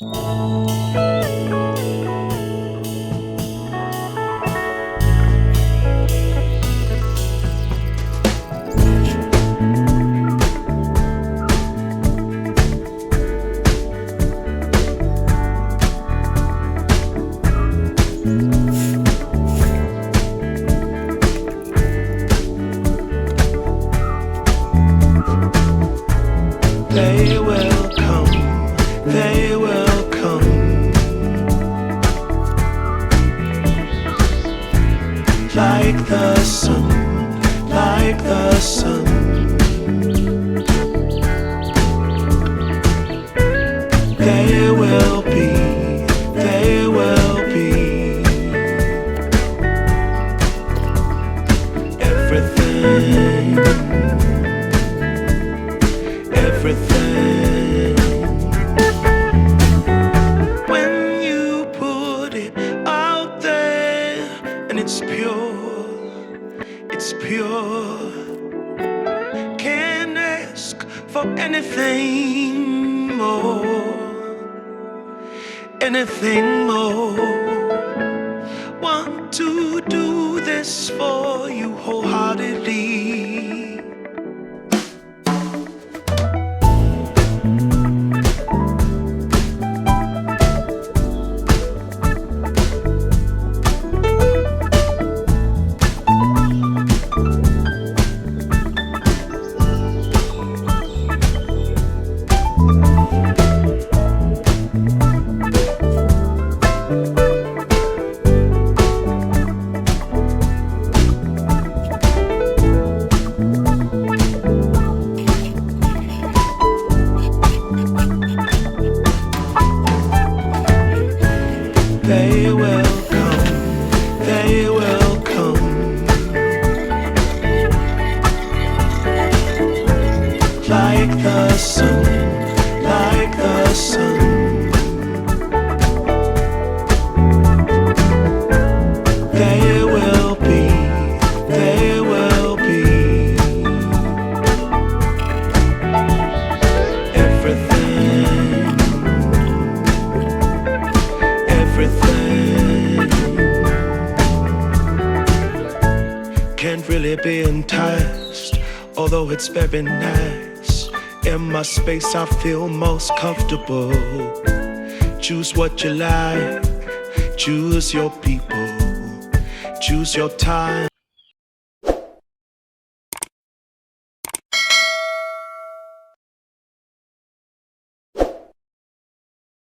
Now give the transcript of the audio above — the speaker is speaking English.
They will come, like the sun, like the sun. They will be, they will be everything, everything. When you put it out there and it's pure, can't ask for anything more, anything more. Want to do this for you wholeheartedly. They will come, they will come, like the sun, like the sun. They will be, they will be everything, everything. Can't really be enticed, although it's very nice. In my space I feel most comfortable. Choose what you like, choose your people, choose your time.